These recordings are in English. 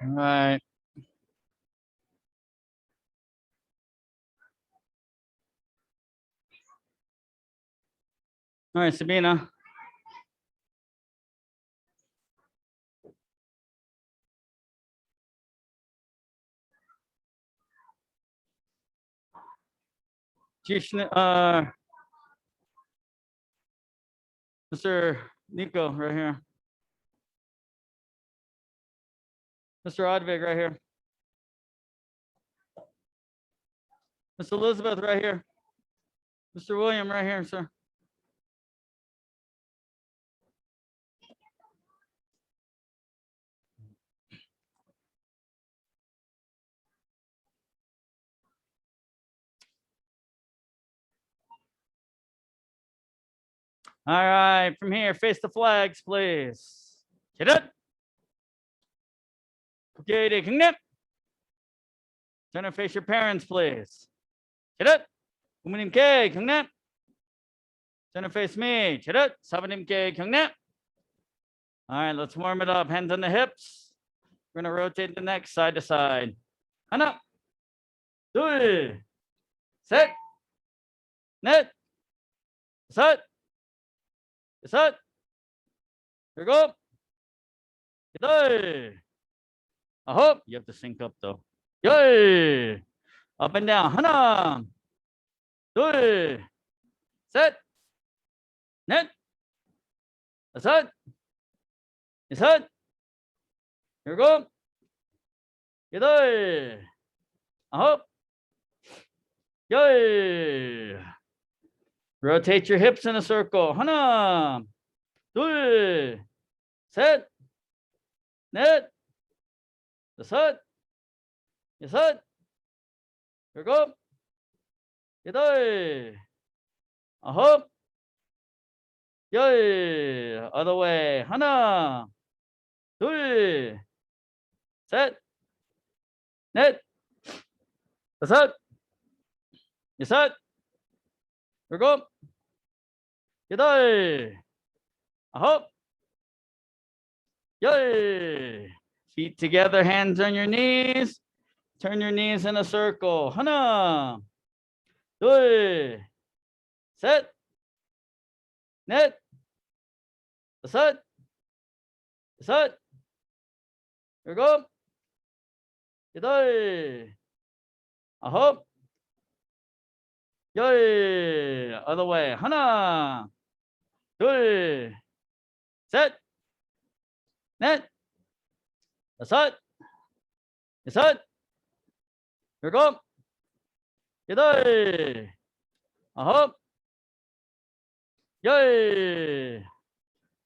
All right. All right, Sabina. Mr. Nico right here. Mr. Odvig right here. Miss Elizabeth right here. Mr. William right here, sir. All right, from here, face the flags, please. Get it. Okay, turn and face your parents, please. Get it. 부모님께 경례. Turn and face me. get it. 사부님께 경례. All right, let's warm it up. Hands on the hips. We're gonna rotate the neck side to side. 하나, 둘, 셋, 넷, 다섯, 여섯, 일곱, 여덟, 아홉. You have to sync up though. 열. Up and down. 하나, 둘, 셋, 넷, 다섯, 여섯, 일곱, 여덟, 아홉, 열. Rotate your hips in a circle. 하나, 둘, 셋, 넷, 다섯, 여섯, 일곱, 여덟, 아홉, 열. Other way. 하나, 둘, 셋, 넷, 다섯, 여섯, 일곱, 여덟, 아홉, 열. Feet together, hands on your knees. Turn your knees in a circle. 하나, 둘, 셋, 넷, 다섯, 여섯, 일곱, 여덟, 아홉, 열. Other way. 하나, 둘, 셋, 넷, 다섯, 여섯, 일곱, 여덟, 아홉, 열.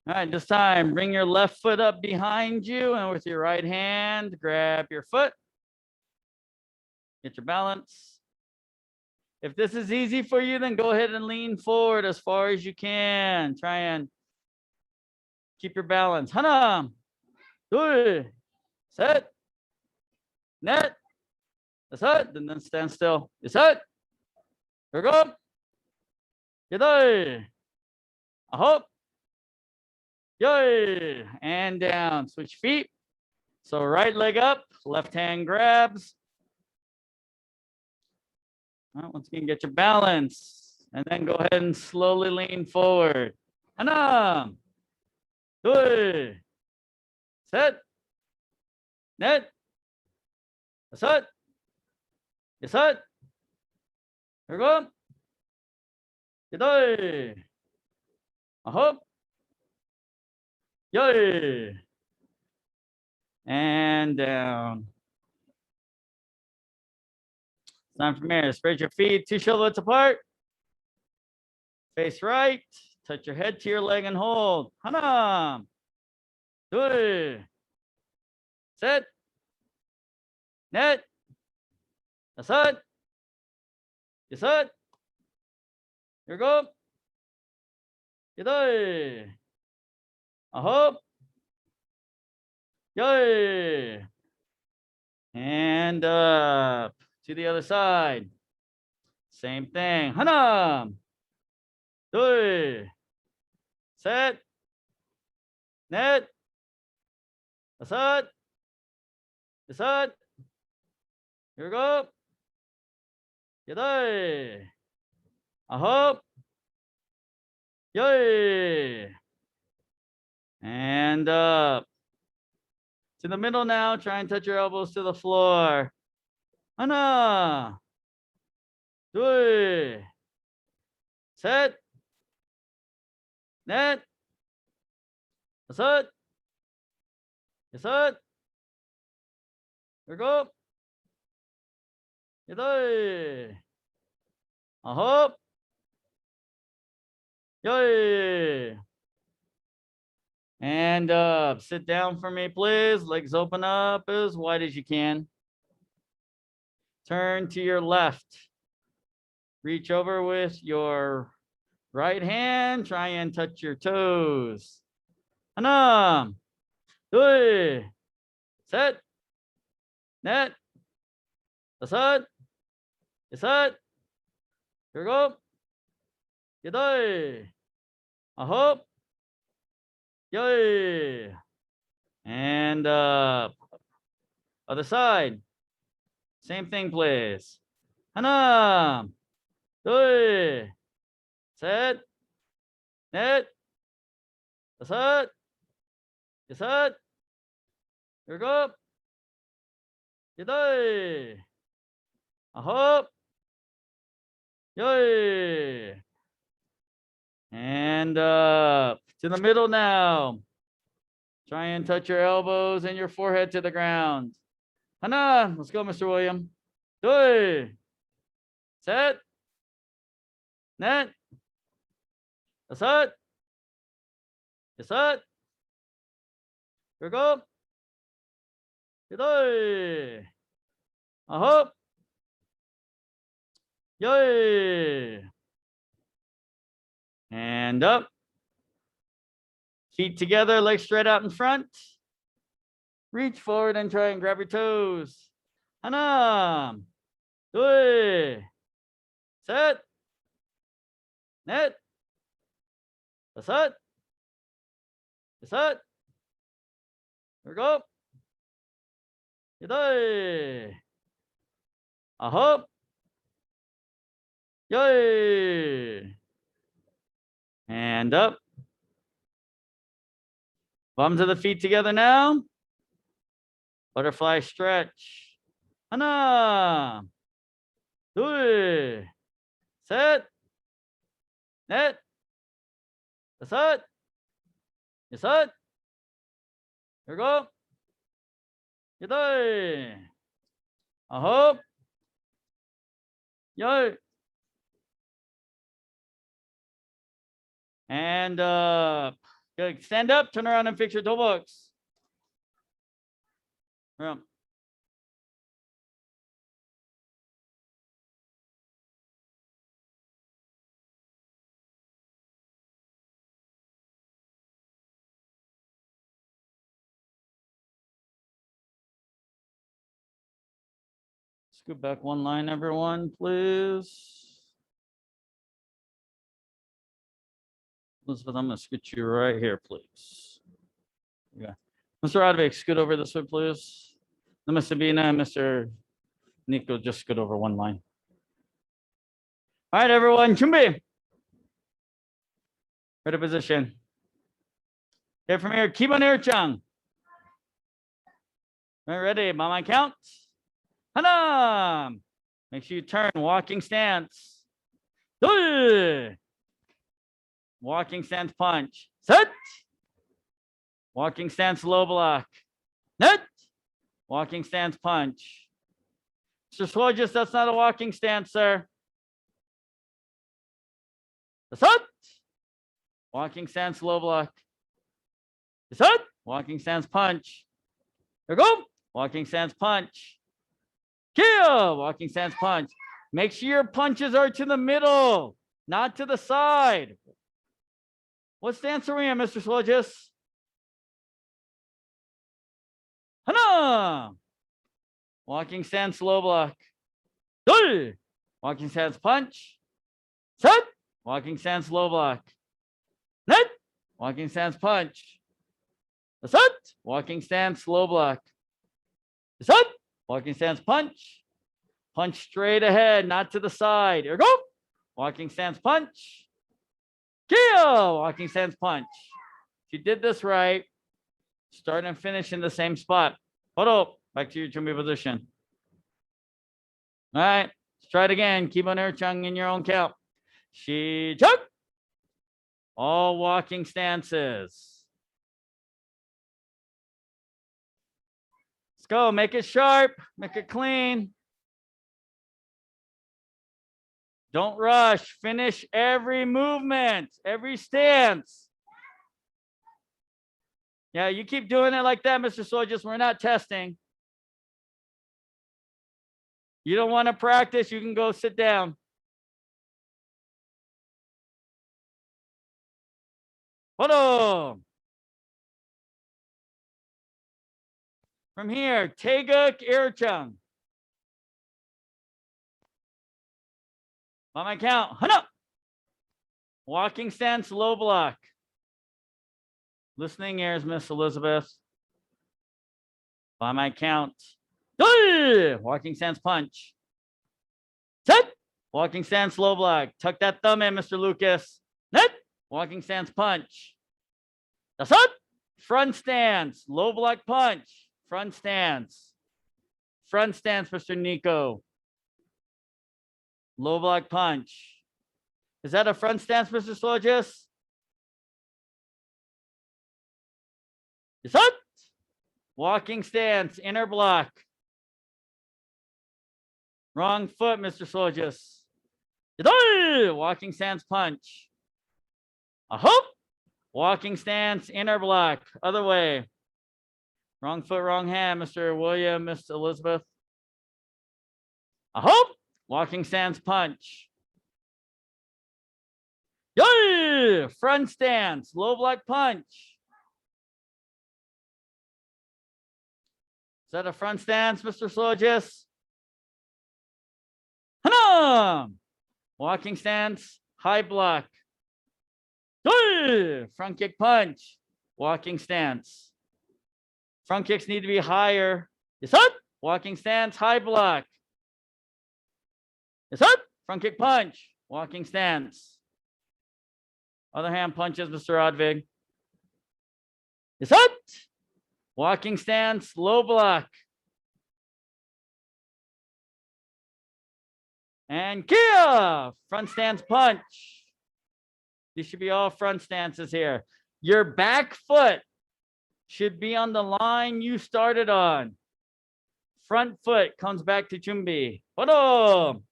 All right, this time, bring your left foot up behind you and with your right hand, grab your foot. Get your balance. If this is easy for you, then go ahead and lean forward as far as you can. Try and keep your balance. 하나, 둘, 셋, 넷, 다섯, and then stand still. 여섯, 일곱, 여덟, 아홉, 열. And down. Switch feet. So right leg up, left hand grabs. All right, once again, get your balance. And then go ahead and slowly lean forward. 하나, 둘, 셋, 넷, 다섯, 여섯, 일곱, 여덟, 아홉, 열. And down. Time from here. Spread your feet 2 shoulder widths apart. Face right. Touch your head to your leg and hold. 하나, 둘, 셋, 넷, 다섯, 여섯, 일곱, 여덟, 아홉, 열. And up to the other side. Same thing. 하나, 둘, 셋, 넷, 다섯, 여섯, 일곱, 여덟, 아홉, 열. And up. To the middle now. Try and touch your elbows to the floor. 하나, 둘, 셋, 넷, 다섯, 여섯, 일곱, 여덟, 아홉, 열. And up. Sit down for me, please. Legs open up as wide as you can. Turn to your left. Reach over with your right hand. Try and touch your toes. 하나, 둘, 셋, 넷, 다섯, 여섯, 일곱, 여덟, 아홉, 열. And up. Other side. Same thing, please. 하나, 둘, 셋, 넷, 다섯, 여섯, 일곱, 여덟, 아홉, 열. And up to the middle now. Try and touch your elbows and your forehead to the ground. 하나, let's go, Mr. William. 둘, 셋, 넷, 다섯, 여섯, 일곱, 여덟, 아홉, 열. And up. Feet together, legs straight out in front. Reach forward and try and grab your toes. 하나, 둘, 셋, 넷, 다섯, 여섯, 일곱, 여덟, 아홉, 열. And up. Bottoms of the feet together now. Butterfly stretch. 하나, 둘, 셋, 넷, 다섯, 여섯, 일곱, 여덟, 아홉, 열. And up. Good. Stand up, turn around and fix your toe books. Scoot back one line, everyone, please. Elizabeth, I'm going to scoot you right here, please. Yeah. Mr. Radvik, scoot over this way, please. Ms. Sabina and Mr. Nico, just scoot over one line. All right, everyone, 준비. Ready position. Okay, from here, keep on 일장. All right, ready, by my count. 하나. Make sure you turn, walking stance. 둘. Walking stance punch. 셋. Walking stance low block. 넷. Walking stance punch. Mr. Swojus, that's not a walking stance, sir. 다섯. Walking stance low block. 여섯. Walking stance punch. 일곱. Walking stance punch. Kia, walking stance punch. Make sure your punches are to the middle, not to the side. What stance are we in, Mr. Slogis? Hana. Walking stance, low block. Dul. Walking stance, punch. Set. Walking stance, low block. Net. Walking stance, punch. Set. Walking stance, low block. Set. Walking stance, punch. Punch straight ahead, not to the side. Here we go. Walking stance, punch. Kia. Walking stance, punch. If you did this right, start and finish in the same spot. Hold up. Back to your Chumbi position. All right. Let's try it again. Keep on Chung in your own count. Shi Chuk. All walking stances. Let's go. Make it sharp. Make it clean. Don't rush. Finish every movement, every stance. Yeah, you keep doing it like that, Mr. Soldiers. We're not testing. You don't want to practice, you can go sit down. Hold on. From here, Taeguk Irchung. On my count, Hana. Walking stance, low block. Listening ears, Miss Elizabeth. By my count. Walking stance, punch. Set. Walking stance, low block. Tuck that thumb in, Mr. Lucas. Net. Walking stance, punch. That's it. Front stance, low block punch. Front stance. Front stance, Mr. Nico. Low block punch. Is that a front stance, Mr. Slogis? Is it? Walking stance, inner block. Wrong foot, Mr. Slogis. Walking stance, punch. A hook. Walking stance, inner block. Other way. Wrong foot, wrong hand, Mr. William, Miss Elizabeth. A hook. Walking stance, punch. Yay! Front stance, low block punch. Is that a front stance, Mr. Slogis? Hana! Walking stance, high block. Yay! Front kick punch. Walking stance. Front kicks need to be higher. Is up? Walking stance, high block. Is up? Front kick punch. Walking stance. Other hand punches, Mr. Odvig. Is up? Walking stance, low block. And Kia, front stance punch. These should be all front stances here. Your back foot should be on the line you started on. Front foot comes back to Chumbi. Hodo.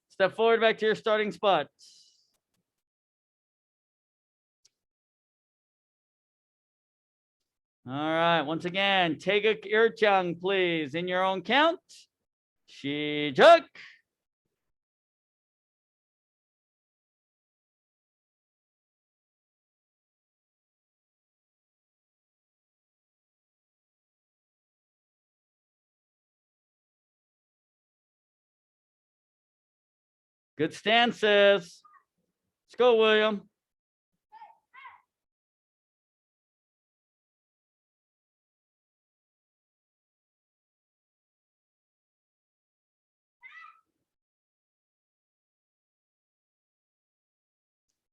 Step forward back to your starting spot. All right, once again, Taeguk Irchung, please, in your own count. Shijuk. Good stances. Let's go, William.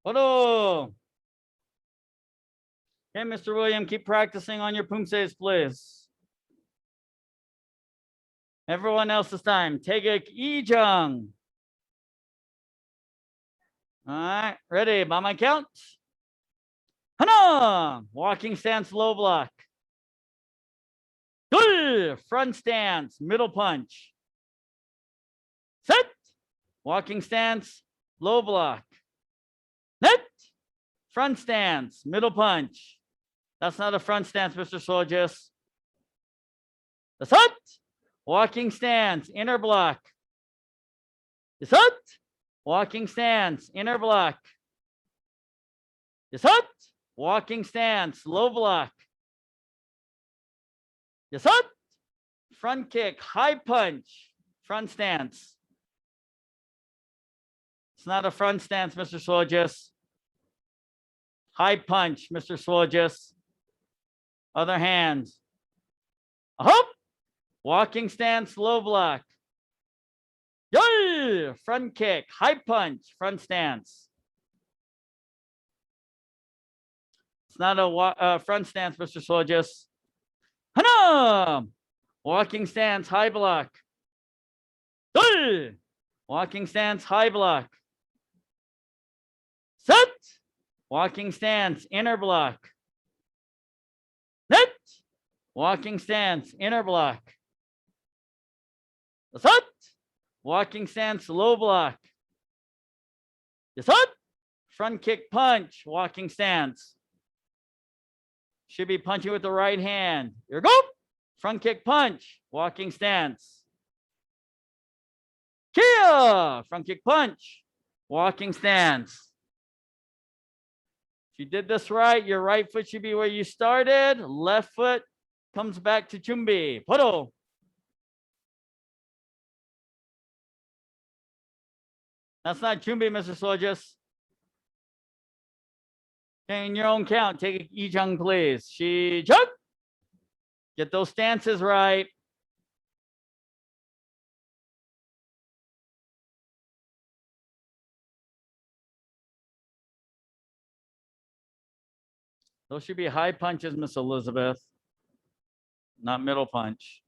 Hodo. Okay, Mr. William, keep practicing on your Poomsaes, please. Everyone else this time. Taeguk Ijung. All right, ready, by my count. Hana, walking stance, low block. Good, front stance, middle punch. Set, walking stance, low block. Net, front stance, middle punch. That's not a front stance, Mr. Soldiers. Dasat. Walking stance, inner block. Dasat. Walking stance, inner block. Dasat. Walking stance, low block. Dasat. Front kick, high punch, front stance. It's not a front stance, Mr. Swojis. High punch, Mr. Swojis. Other hand. Up. Walking stance, low block. Yay! Front kick, high punch, front stance. It's not a front stance, Mr. Swojis. Hana! Walking stance, high block. Yay! Walking stance, high block. Set. Walking stance, inner block. Net. Walking stance, inner block. Set. Walking stance, low block. Set. Front kick punch, walking stance. Should be punching with the right hand. Here we go. Front kick punch, walking stance. Kia! Front kick punch, walking stance. If you did this right, your right foot should be where you started. Left foot comes back to Chumbi. Poro. That's not Chumbi, Mr. Swojis. Okay, in your own count, take a Ijang, please. Shijak. Get those stances right. Those should be high punches, Miss Elizabeth, not middle punch.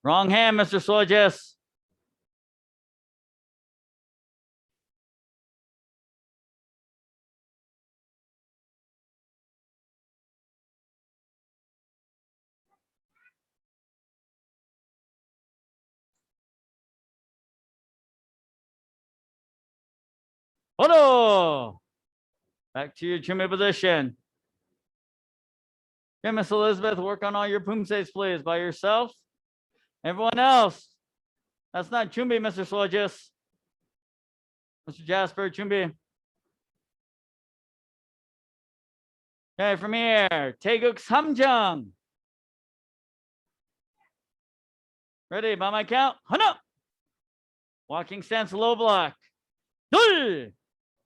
Wrong hand, Mr. Swojis. Photo. Back to your Chumbi position. Okay, Miss Elizabeth, work on all your Poomsaes, please, by yourself. Everyone else, that's not Chumbi, Mr. Swojis. Mr. Jasper, Chumbi. Okay, from here, Taeguk Samjang. Ready, by my count, Hana. Walking stance, low block. Dul.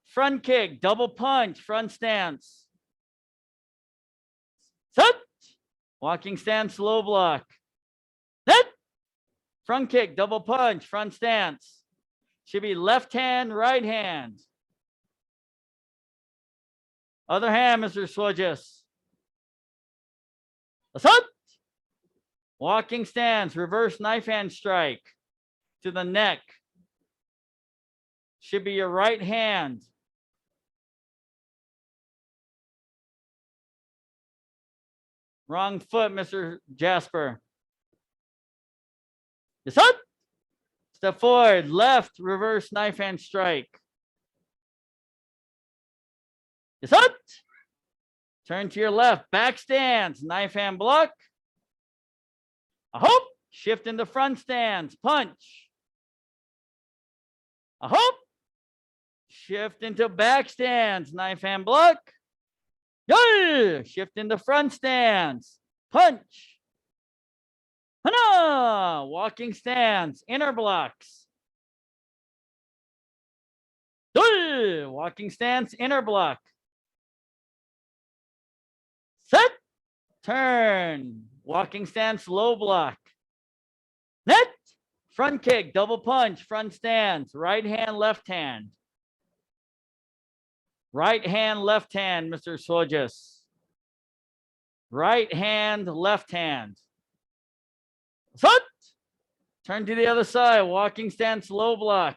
Front kick, double punch, front stance. Set. Walking stance, low block. Net. Front kick, double punch, front stance. Should be left hand, right hand. Other hand, Mr. Swojis. Set. Walking stance, reverse knife hand strike to the neck. Should be your right hand. Wrong foot, Mr. Jasper. Yes, up. Step forward, left, reverse knife hand strike. Yes, up. Turn to your left, back stance, knife hand block. A hope, shift into front stance, punch. A hope, shift into back stance, knife hand block. Yay! Shift into front stance, punch. Hana! Walking stance, inner blocks. Yay! Walking stance, inner block. Set, turn, walking stance, low block. Net, front kick, double punch, front stance, right hand, left hand. Right hand, left hand, Mr. Swojis. Right hand, left hand. Set, turn to the other side, walking stance, low block.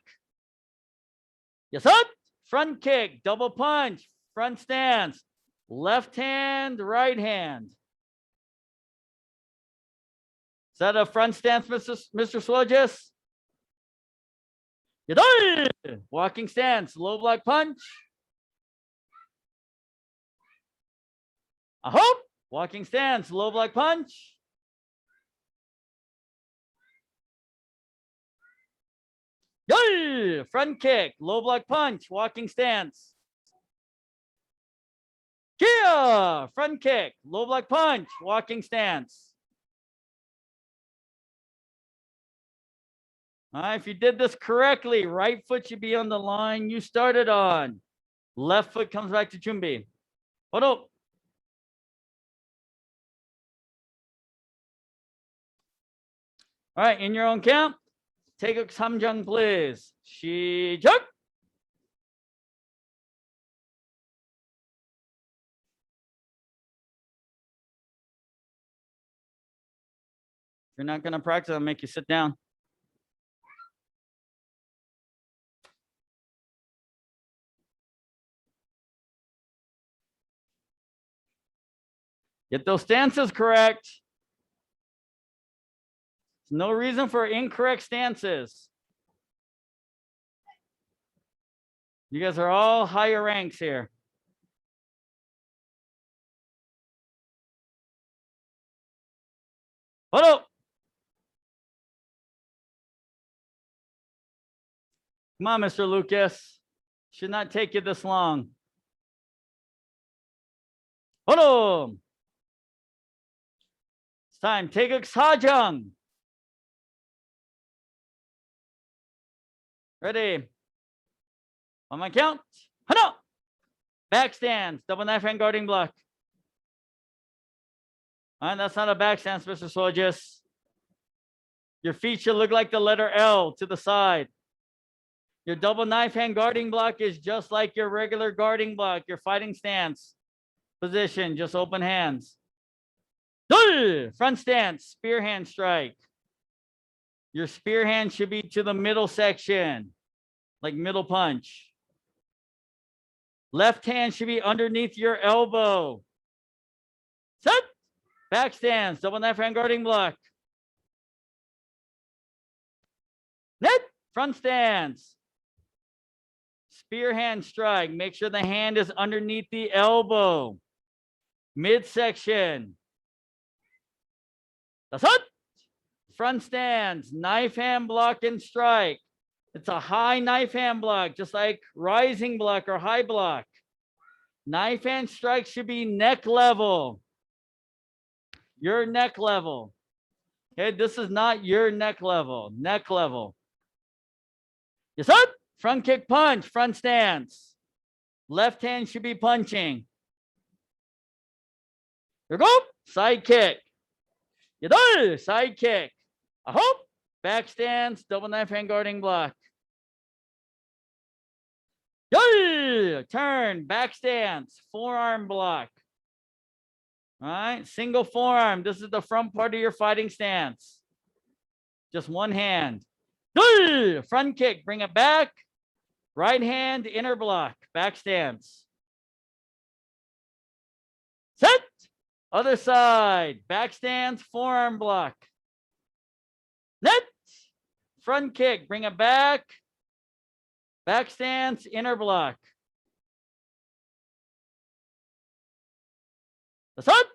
Yes, up, front kick, double punch, front stance. Left hand, right hand. Is that a front stance, Mr. Swojis? Walking stance, low block punch. A hope, Walking stance, low block punch. Yay! Front kick, low block punch, walking stance. Kia! Front kick, low block punch, walking stance. All right, if you did this correctly, right foot should be on the line you started on. Left foot comes back to Chumbi. Hold up. All right, in your own count, take a samjang, please. 시작. If you're not going to practice, I'll make you sit down. Get those stances correct. There's no reason for incorrect stances. You guys are all higher ranks here. Hold up. Come on, Mr. Lucas. Should not take you this long. Hold on. It's time. Take a sajang. Ready? On my count. Hana. Back stance. Double knife hand guarding block. All right, that's not a back stance, Mr. Sojas. Your feet should look like the letter L to the side. Your double knife hand guarding block is just like your regular guarding block, your fighting stance position, just open hands. Front stance, spear hand strike. Your spear hand should be to the middle section, like middle punch. Left hand should be underneath your elbow. Set. Back stance, double knife hand guarding block. Net. Front stance. Spear hand strike. Make sure the hand is underneath the elbow. Midsection. That's it. Front stance. Knife hand block and strike. It's a high knife hand block, just like rising block or high block. Knife hand strike should be neck level. Your neck level. Okay, this is not your neck level. Neck level. Yes, sir. Front kick punch, front stance. Left hand should be punching. Here we go. Side kick. You do. Side kick. I hope. Back stance, double knife hand guarding block. Yay! Turn, back stance, forearm block. All right, single forearm. This is the front part of your fighting stance. Just one hand. Yay! Front kick, bring it back. Right hand, inner block, back stance. Set. Other side, back stance, forearm block. Net. Front kick, bring it back. Back stance, inner block. That's it.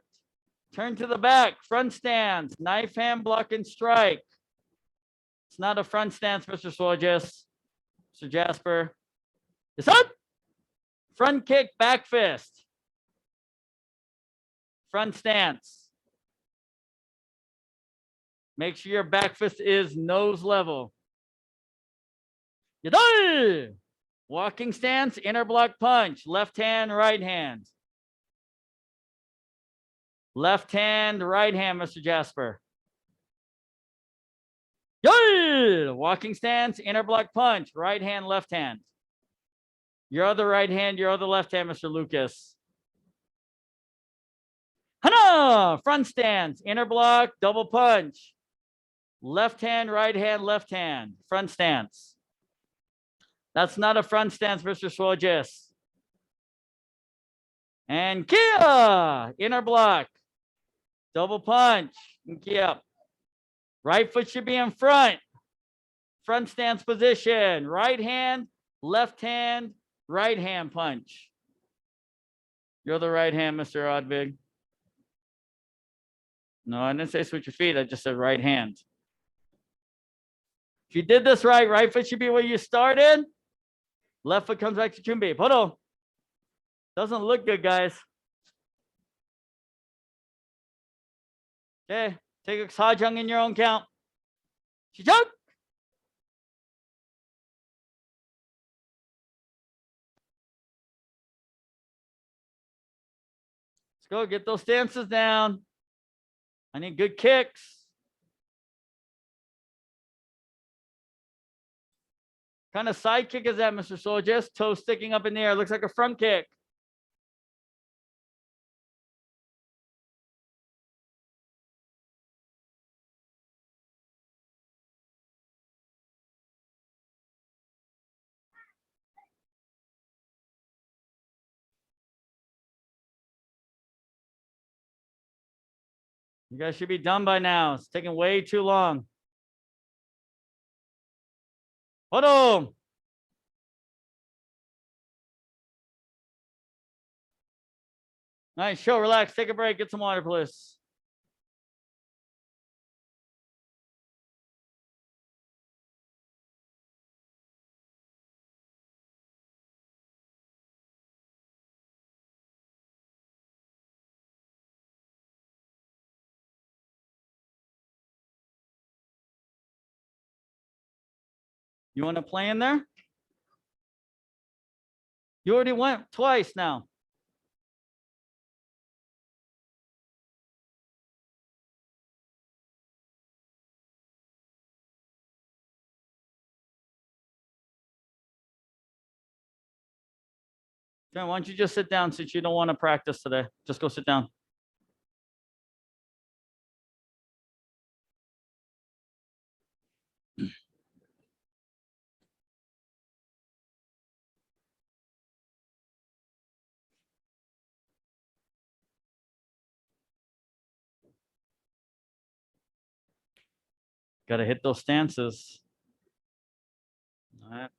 Turn to the back, front stance, knife hand block and strike. It's not a front stance, Mr. Sorges. Mr. Jasper. That's it. Front kick, back fist. Front stance. Make sure your back fist is nose level. Yadai! Walking stance, inner block punch, left hand, right hand. Left hand, right hand, Mr. Jasper. Yay! Walking stance, inner block punch, right hand, left hand. Your other right hand, your other left hand, Mr. Lucas. Hana! Front stance, inner block, double punch. Left hand, left hand, front stance. That's not a front stance, Mr. Swojis. And Kia, inner block, double punch, and Kia. Right foot should be in front. Front stance position, right hand, right hand punch. You're the right hand, Mr. Odvig. No, I didn't say switch your feet. I just said right hand. If you did this right foot should be where you started. Left foot comes back to 준비. Photo. Doesn't look good, guys. Okay, take a sajang in your own count. 시작! Let's go, get those stances down. I need good kicks. Kind of side kick is that, Mr. Soldiers? Toe sticking up in the air. Looks like a front kick. You guys should be done by now. It's taking way too long. Hold on. Nice show. Relax. Take a break. Get some water, please. You want to play in there? You already went twice now. Why don't you just sit down since you don't want to practice today? Just go sit down. Got to hit those stances. All right.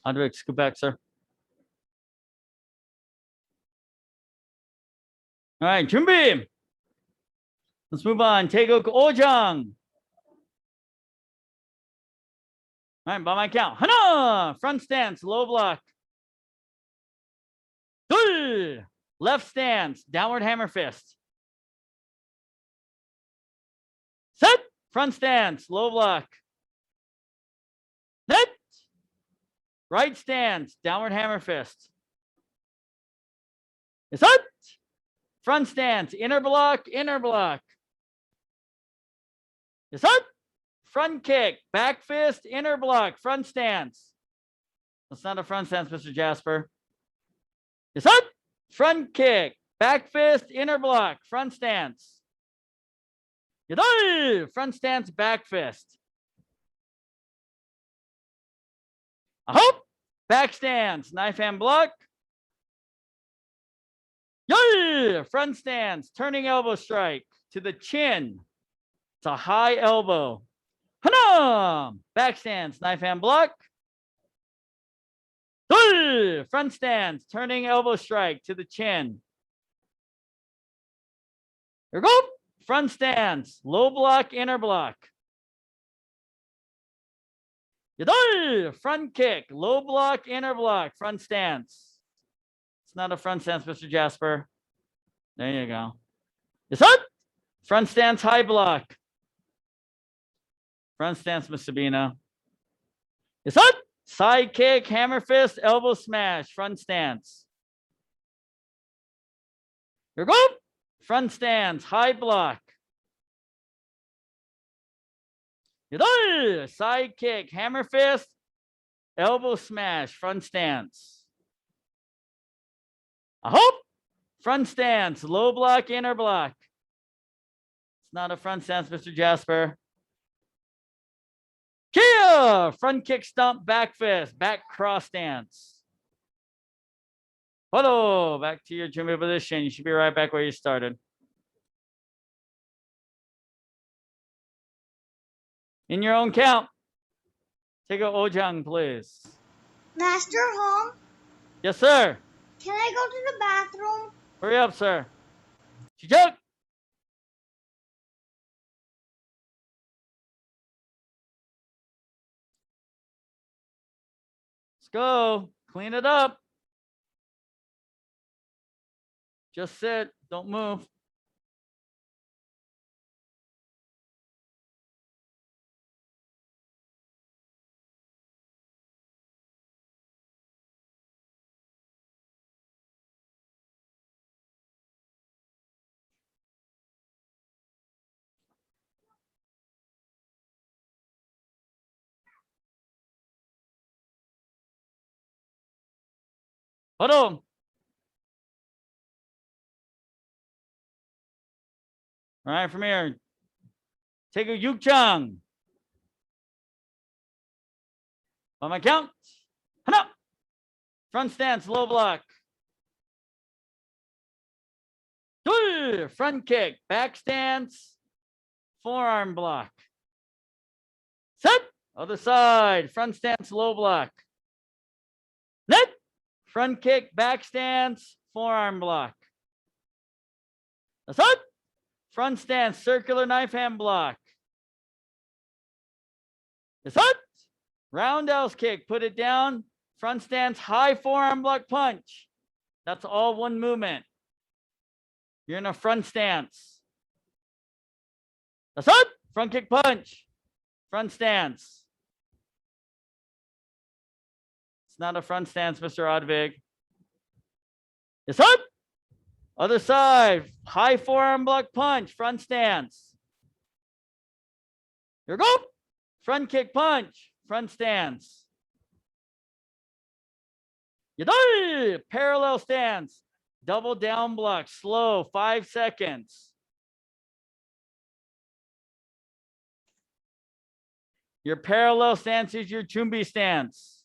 Andrei, scoot back, sir. All right, 준비. Let's move on. 태국 오장. All right, by my count. 하나, front stance, low block. 둘, left stance, downward hammer fist. 셋, front stance, low block. 넷, right stance, downward hammer fist. 여섯, front stance, inner block, inner block. 여섯, front kick, back fist, inner block, front stance. That's not a front stance, Mr. Jasper. 여섯, front kick, back fist, inner block, front stance. 여덟, front stance, back fist. 아홉, back stance, knife hand block. 열, front stance, turning elbow strike to the chin. It's a high elbow. 하나, back stance, knife hand block. 둘, front stance, turning elbow strike to the chin. Here we go. Front stance, low block, inner block. 여덟, front kick, low block, inner block, front stance. It's not a front stance, Mr. Jasper. There you go. 여섯, front stance, high block. Front stance, Mr. Sabina. 여섯, side kick, hammer fist, elbow smash, front stance. Here we go. Front stance, high block. 여덟, side kick, hammer fist, elbow smash, front stance. 아홉, front stance, low block, inner block. It's not a front stance, Mr. Jasper. Kia, front kick, stump, back fist, back cross stance. Hello, back to your jumbo position. You should be right back where you started. In your own count. Take a ojang, please. Master home, Yes, sir. can I go to the bathroom? Hurry up, sir. Chijuk. Let's go. Clean it up. Just sit. Don't move. Hold on. All right, from here. Take a yukchang. On my count. Hana. Front stance, low block. Good. Front kick, back stance, forearm block. Set. Other side, front stance, low block. Net. Front kick, back stance, forearm block. That's it. Front stance, circular knife hand block. That's it. Roundhouse kick, put it down. Front stance, high forearm block punch. That's all one movement. You're in a front stance. That's it. Front kick punch. Front stance. It's not a front stance, Mr. Odvig. It's up. Other side. High forearm block punch. Front stance. Here we go. Front kick punch. Front stance. You do. Parallel stance. Double down block. Slow. 5 seconds. Your parallel stance is your chumbi stance.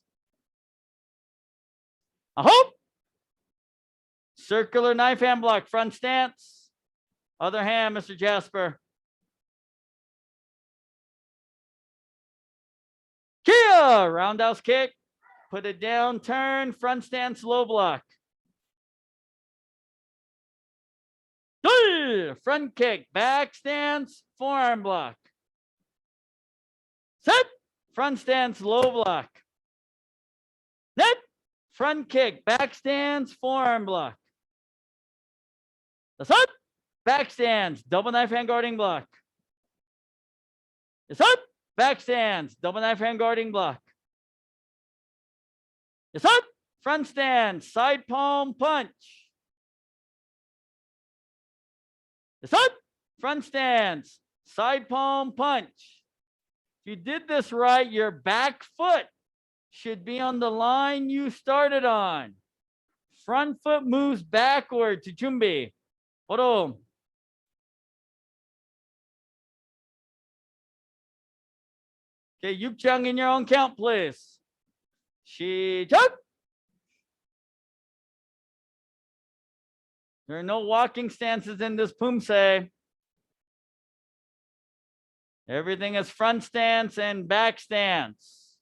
I hope. Circular knife hand block, front stance. Other hand, Mr. Jasper. Kia, roundhouse kick. Put it down, turn, front stance, low block. Front kick, back stance, forearm block. Set, front stance, low block. Net, front kick, back stance, forearm block. That's up. Back stance, double knife hand guarding block. It's up. Back stance, double knife hand guarding block. It's up. Front stance, side palm punch. It's up. Front stance, side palm punch. If you did this right, your back foot should be on the line you started on. Front foot moves backward to chumbi. Oro. Okay, Yukchang in your own count, please. Shichuk. There are no walking stances in this Poomsae. Everything is front stance and back stance.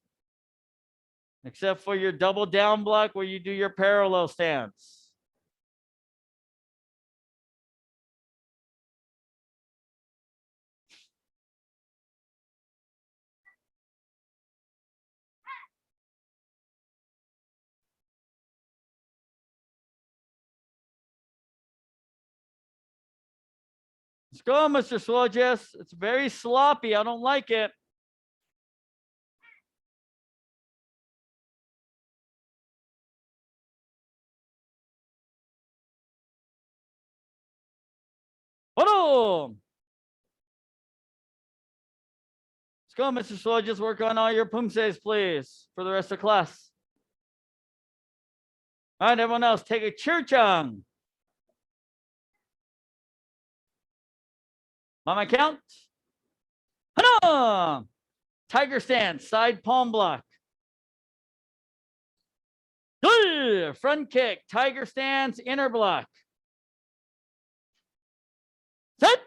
Except for your double down block where you do your parallel stance. Let's go, Mr. Swojes. It's very sloppy. I don't like it. Hold. Let's go, Mr. Swojes. Work on all your Poomsaes, please, for the rest of class. All right, everyone else, take a churchang. On my count. Hana! Tiger stance, side palm block. Good. Front kick, tiger stance, inner block. Set.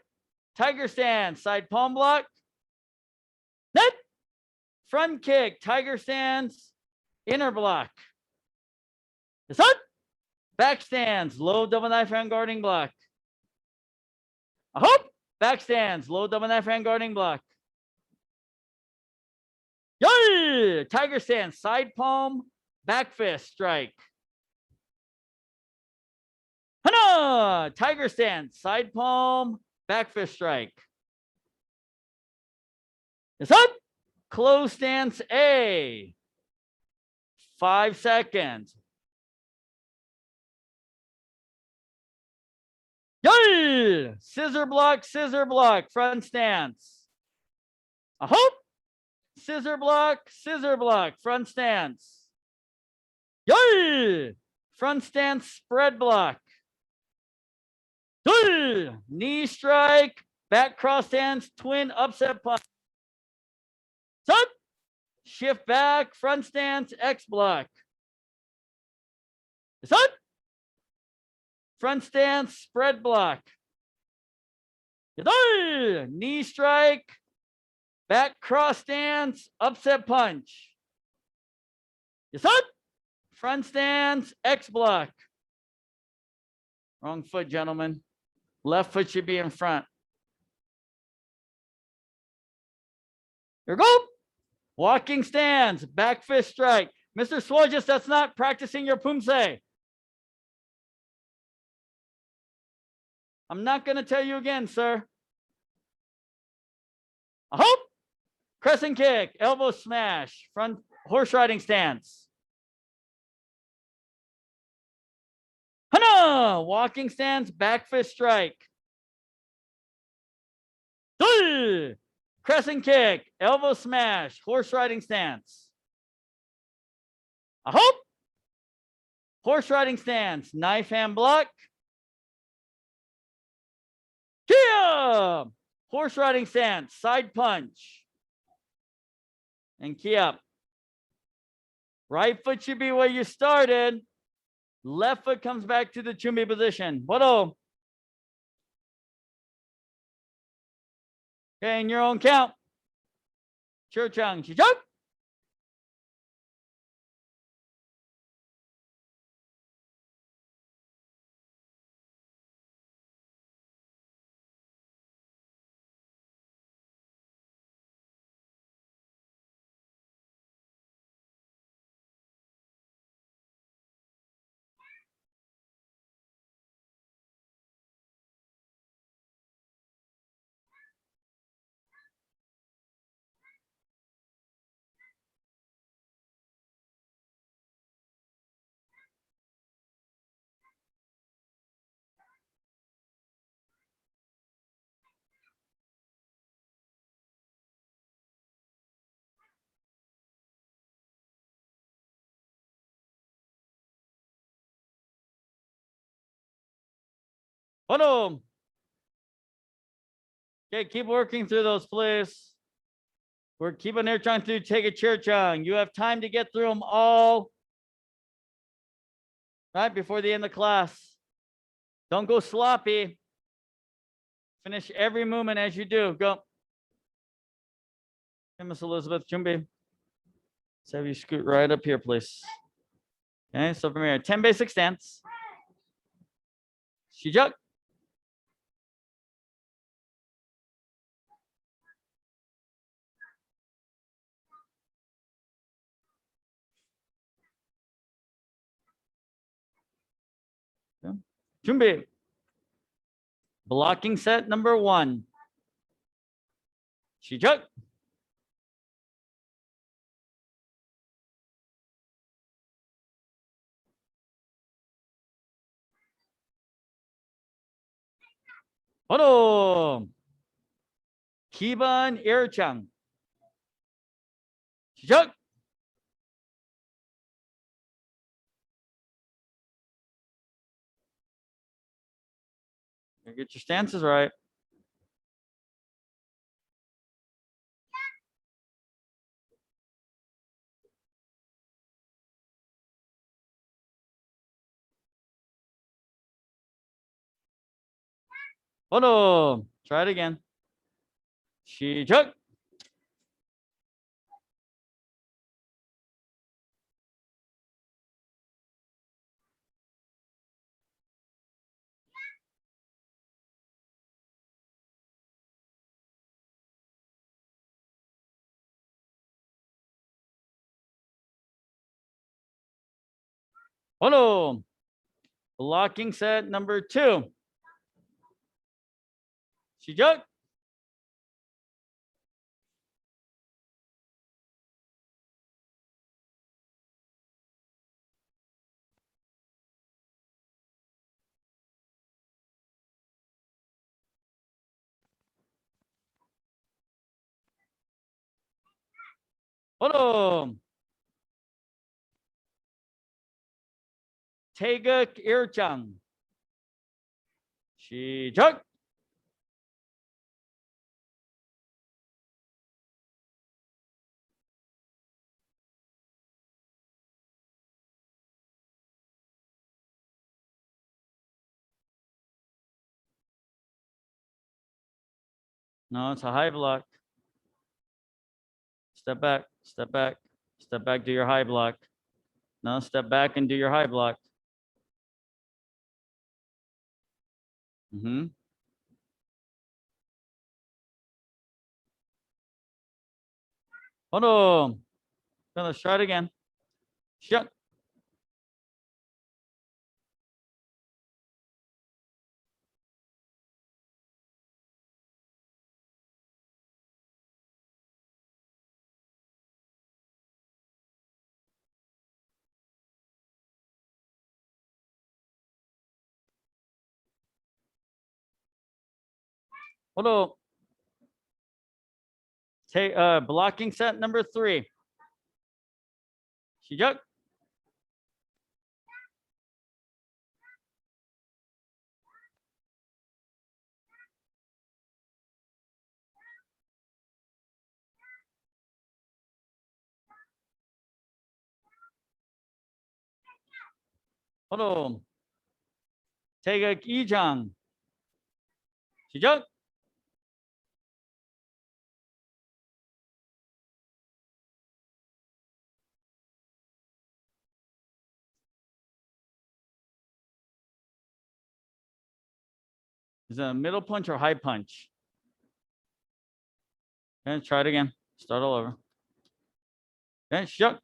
Tiger stance, side palm block. Net. Front kick, tiger stance, inner block. It's up. Back stance, low double knife hand guarding block. A hook. Back stance, low double knife hand guarding block. Yay! Tiger stance, side palm, back fist strike. Hana! Tiger stance, side palm, back fist strike. It's up. Close stance A. 5 seconds. Yay! Scissor block, front stance. A hook. Scissor block, front stance. Yay! Front stance, spread block. Yay! Knee strike, back cross stance, twin upset punch. Up. Shift back, front stance, X block. It's up. Front stance, spread block. Yay! Knee strike, back cross stance, upset punch. Yes, up. Front stance, X block. Wrong foot, gentlemen. Left foot should be in front. Here we go. Walking stance, back fist strike. Mr. Swojus, that's not practicing your Poomsae. I'm not going to tell you again, sir. A hope. Crescent kick, elbow smash, front horse riding stance. Hana! Walking stance, back fist strike. Three. Crescent kick, elbow smash, horse riding stance. A hope. Horse riding stance, knife hand block. Kia! Horse riding stance, side punch. And key up. Right foot should be where you started. Left foot comes back to the chumbi position. Bodo. Okay, in your own count. Churchang, Chichuk. Bodo. Okay, keep working through those, please. We're keeping there trying to take a chair, Chung. You have time to get through them all right before the end of class. Don't go sloppy. Finish every movement as you do. Go. Okay, Miss Elizabeth Chumbi. Let's have you scoot right up here, please. Okay, so from here, 10 basic stance. Shijuk. Chumbi. Blocking set number 1. Shijuk. Hodo. Kiban Irchang. Shijuk. Get your stances right. Hodo. Try it again. Shijuk. Follow. Blocking set number 2. 시작. Follow. 태극 1장. 시작. No, it's a high block. Step back, step back, step back, do your high block. No, step back and do your high block. Hold on. Let's try it again. Shut. Hold on. Take blocking set number 3. 시작. Hold on. 태극 2장. 시작. Is it a middle punch or high punch? Okay, try it again. Start all over. Okay, shut.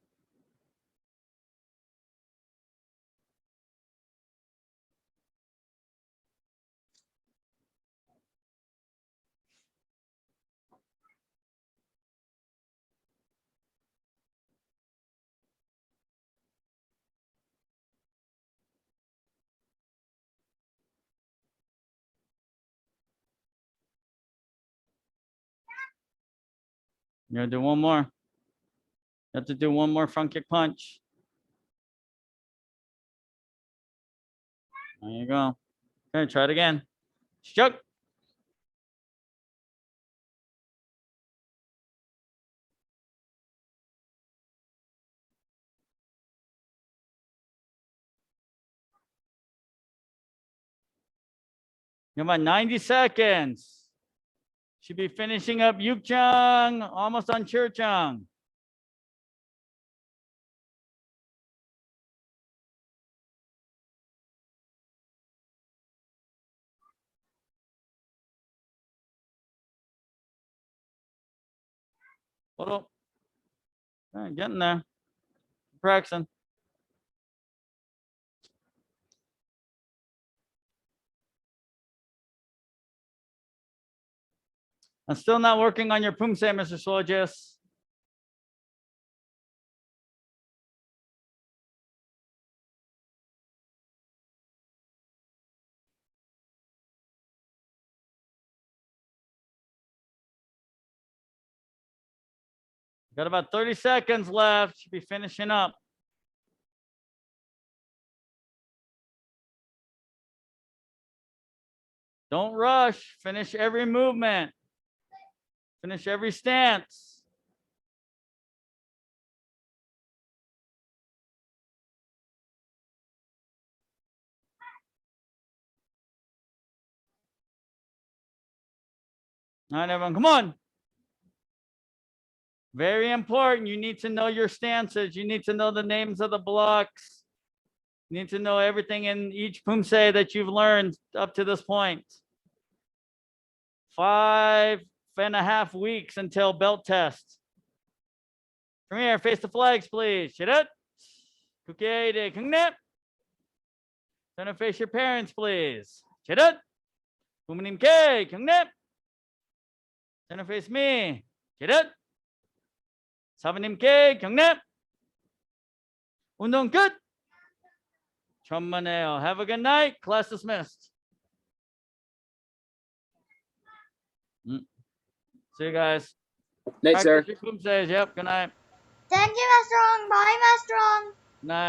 You're gonna do one more. You have to do one more front kick punch. There you go. Okay, try it again. Shut. You have about 90 seconds. Should be finishing up Yukchang, almost on Churchang. Hold up. Okay, getting there. Practicing. I'm still not working on your Poomsae, Mr. Soldiers. Got about 30 seconds left. Should be finishing up. Don't rush. Finish every movement. Finish every stance. All right, everyone, come on. Very important. You need to know your stances. You need to know the names of the blocks. You need to know everything in each Poomsae that you've learned up to this point. 5.5 weeks until belt test. Come here, face the flags, please. 시작. 국회의대 경례. Turn and face your parents, please. 차렷. 부모님께 경례. Turn and face me. 차렷. 사부님께 경례. 운동 끝. 천만에요. Have a good night. Class dismissed. See you guys. Night, sir. Practice your Poomsaes. Yep. Good night. Thank you, Master Hong. Bye, Master Hong. Night.